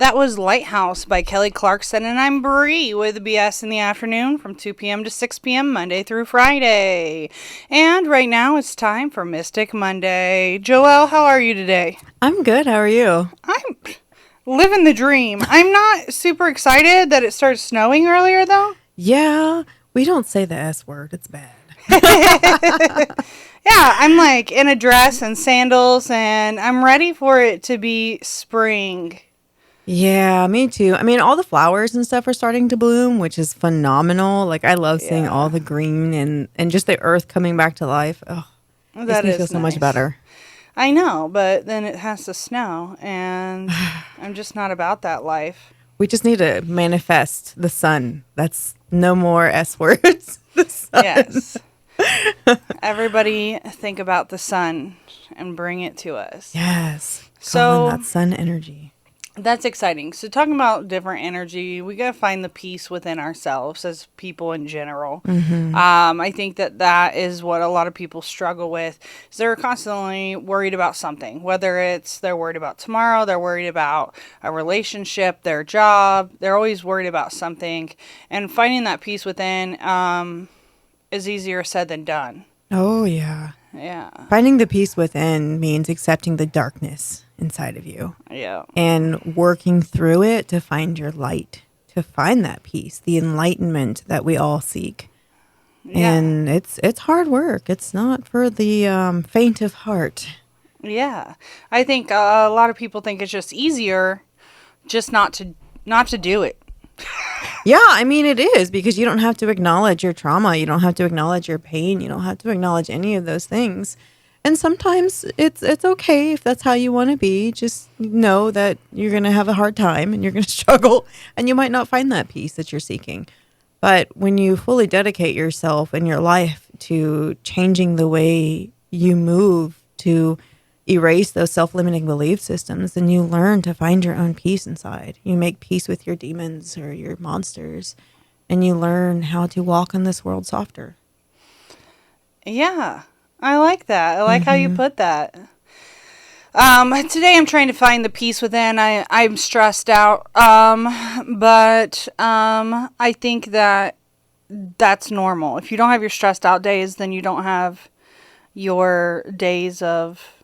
That was Lighthouse by Kelly Clarkson, and I'm Bree with BS in the afternoon from 2 p.m. to 6 p.m. Monday through Friday. And right now it's time for Mystic Monday. JoElle, how are you today? I'm good. How are you? I'm living the dream. I'm not super excited that it started snowing earlier, though. Yeah, we don't say the S word. It's bad. Yeah, I'm like in a dress and sandals, and I'm ready for it to be spring. Yeah, me too. I mean, all the flowers and stuff are starting to bloom, which is phenomenal. Like, I love seeing all the green and just the earth coming back to life. Oh, makes me feel so much better. I know, but then it has to snow, and I'm just not about that life. We just need to manifest the sun. That's no more S words. The sun. Yes. Everybody think about the sun and bring it to us. Yes. So that sun energy. That's exciting. So talking about different energy, we got to find the peace within ourselves as people in general. Mm-hmm. I think that is what a lot of people struggle with. Is they're constantly worried about something, whether it's they're worried about tomorrow, they're worried about a relationship, their job. They're always worried about something. And finding that peace within is easier said than done. Oh, yeah. Yeah. Finding the peace within means accepting the darkness inside of you. Yeah. And working through it to find your light, to find that peace, the enlightenment that we all seek. Yeah. And it's hard work. It's not for the faint of heart. Yeah. I think a lot of people think it's just easier just not to do it. Yeah, I mean, it is, because you don't have to acknowledge your trauma. You don't have to acknowledge your pain. You don't have to acknowledge any of those things. And sometimes it's okay if that's how you want to be. Just know that you're going to have a hard time and you're going to struggle and you might not find that peace that you're seeking. But when you fully dedicate yourself and your life to changing the way you move, to erase those self-limiting belief systems, then you learn to find your own peace inside. You make peace with your demons or your monsters, and you learn how to walk in this world softer. Yeah, I like that. I like how you put that. Today I'm trying to find the peace within. I'm stressed out, but I think that that's normal. If you don't have your stressed out days, then you don't have your days of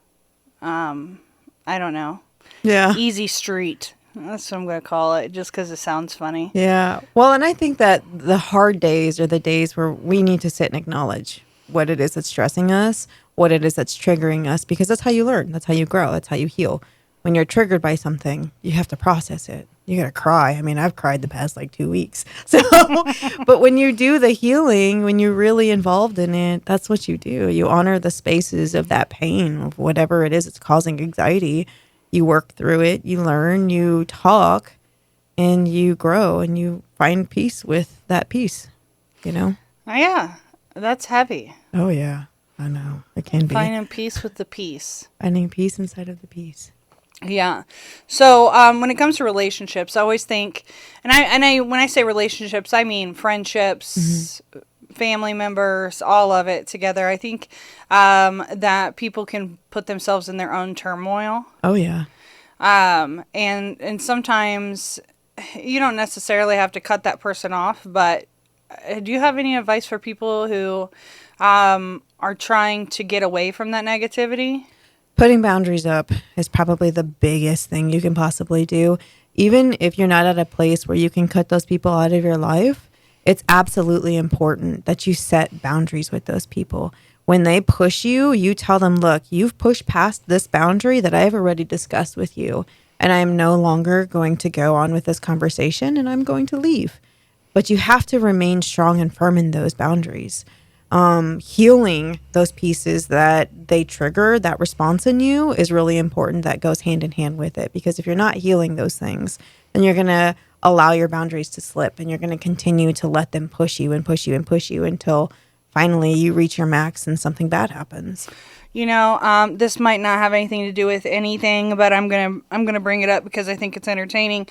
I don't know. Yeah. Easy street. That's what I'm going to call it, just because it sounds funny. Yeah. Well, and I think that the hard days are the days where we need to sit and acknowledge what it is that's stressing us, what it is that's triggering us, because that's how you learn. That's how you grow. That's how you heal. When you're triggered by something, you have to process it. You got to cry. I mean, I've cried the past 2 weeks. So, but when you do the healing, when you're really involved in it, that's what you do. You honor the spaces of that pain, of whatever it is that's causing anxiety. You work through it. You learn, you talk, and you grow, and you find peace with that peace, Oh, yeah. That's heavy. Oh, yeah. I know. It can be. Finding peace with the peace. Finding peace inside of the peace. Yeah. So when it comes to relationships, I always think, and I when I say relationships, I mean friendships, family members, all of it together. I think that people can put themselves in their own turmoil. Oh, yeah. And sometimes you don't necessarily have to cut that person off, but do you have any advice for people who are trying to get away from that negativity? Putting boundaries up is probably the biggest thing you can possibly do. Even if you're not at a place where you can cut those people out of your life, it's absolutely important that you set boundaries with those people. When they push you, you tell them, look, you've pushed past this boundary that I've already discussed with you, and I am no longer going to go on with this conversation, and I'm going to leave. But you have to remain strong and firm in those boundaries. Healing those pieces that they trigger, that response in you, is really important. That goes hand in hand with it, because if you're not healing those things, then you're going to allow your boundaries to slip, and you're going to continue to let them push you and push you and push you until finally you reach your max and something bad happens. This might not have anything to do with anything, but I'm gonna bring it up because I think it's entertaining.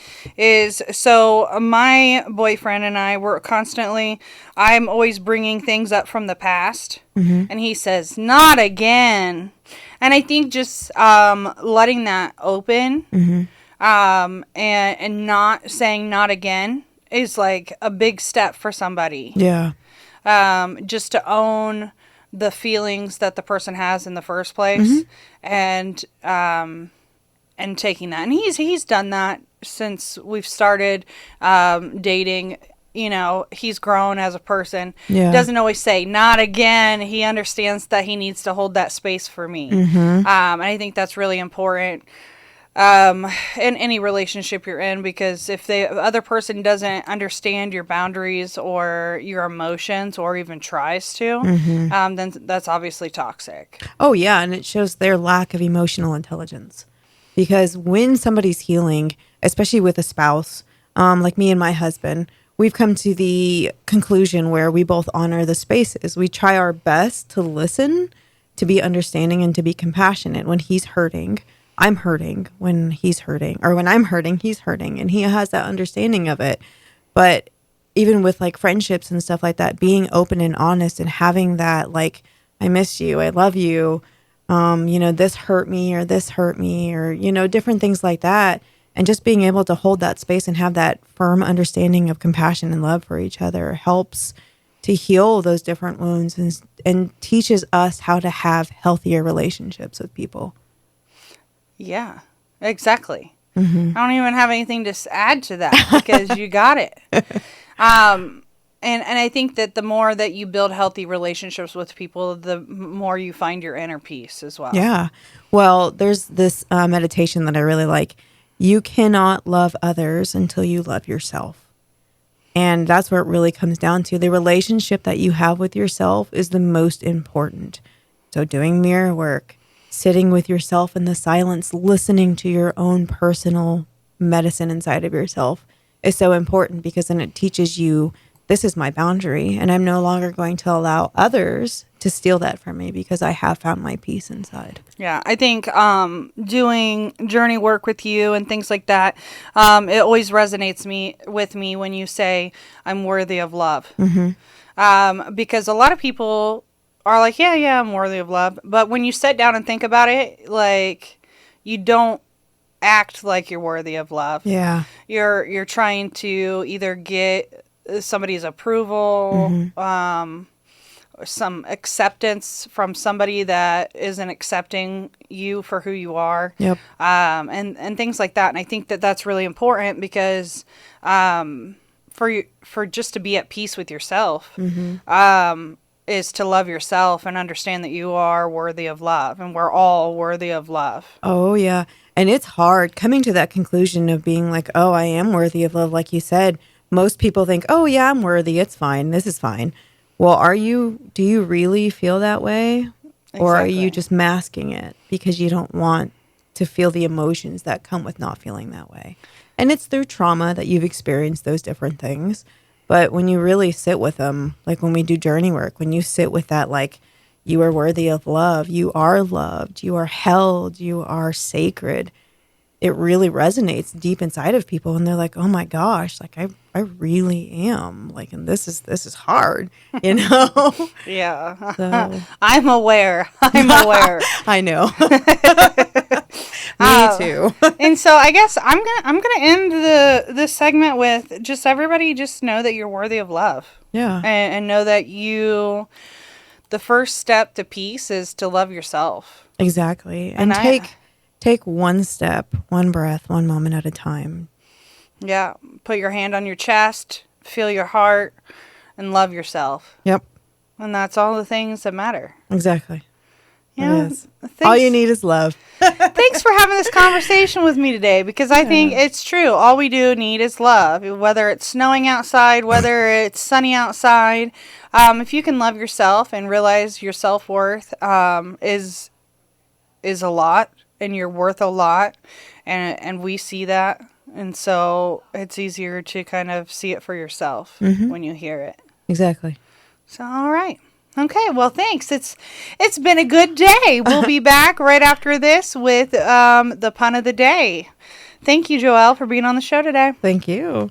So my boyfriend and I were constantly, I'm always bringing things up from the past, and he says, not again. And I think just letting that open and not saying not again is like a big step for somebody. Yeah. Just to own the feelings that the person has in the first place, and taking that. And he's done that since we've started dating. You know, he's grown as a person. Yeah. Doesn't always say not again. He understands that he needs to hold that space for me. And I think that's really important in any relationship you're in, because if the other person doesn't understand your boundaries or your emotions or even tries to, then that's obviously toxic. Oh, yeah. And it shows their lack of emotional intelligence. Because when somebody's healing, especially with a spouse, like me and my husband, we've come to the conclusion where we both honor the spaces. We try our best to listen, to be understanding, and to be compassionate. When he's hurting, I'm hurting. When he's hurting, or when I'm hurting, he's hurting. And he has that understanding of it. But even with like friendships and stuff like that, being open and honest and having that, like, I miss you, I love you, you know, this hurt me, or you know, different things like that. And just being able to hold that space and have that firm understanding of compassion and love for each other helps to heal those different wounds and teaches us how to have healthier relationships with people. Yeah, exactly. I don't even have anything to add to that because you got it. And I think that the more that you build healthy relationships with people, the more you find your inner peace as well. Yeah. Well, there's this meditation that I really like. You cannot love others until you love yourself. And that's where it really comes down to. The relationship that you have with yourself is the most important. So doing mirror work, sitting with yourself in the silence, listening to your own personal medicine inside of yourself is so important, because then it teaches you, this is my boundary, and I'm no longer going to allow others to steal that from me, because I have found my peace inside. Yeah, I think doing journey work with you and things like that, it always resonates with me when you say I'm worthy of love. Because a lot of people are like, yeah, I'm worthy of love. But when you sit down and think about it, like, you don't act like you're worthy of love. Yeah. You're trying to either get somebody's approval, some acceptance from somebody that isn't accepting you for who you are. Yep. And things like that. And I think that that's really important, because for just to be at peace with yourself, is to love yourself and understand that you are worthy of love, and we're all worthy of love. Oh, yeah. And it's hard coming to that conclusion of being like, oh, I am worthy of love. Like you said, most people think, oh, yeah, I'm worthy. It's fine. This is fine. Well, do you really feel that way? Exactly. Or are you just masking it because you don't want to feel the emotions that come with not feeling that way? And it's through trauma that you've experienced those different things. But when you really sit with them, like when we do journey work, when you sit with that, like, you are worthy of love, you are loved, you are held, you are sacred, it really resonates deep inside of people. And they're like, oh my gosh, like I really am, like, and this is hard, you know? Yeah. So. I'm aware. I know. Me too. And so I guess I'm gonna end this segment with just everybody just know that you're worthy of love. Yeah. And know that the first step to peace is to love yourself. Exactly. And take one step, one breath, one moment at a time. Yeah. Put your hand on your chest, feel your heart, and love yourself. Yep. And that's all the things that matter. Exactly. Yeah. All you need is love. Thanks for having this conversation with me today, because I think it's true. All we do need is love. Whether it's snowing outside, whether it's sunny outside, if you can love yourself and realize your self-worth is a lot, and you're worth a lot, and we see that. And so it's easier to kind of see it for yourself when you hear it. Exactly. So, all right. Okay, well, thanks. It's been a good day. We'll be back right after this with the pun of the day. Thank you, JoElle, for being on the show today. Thank you.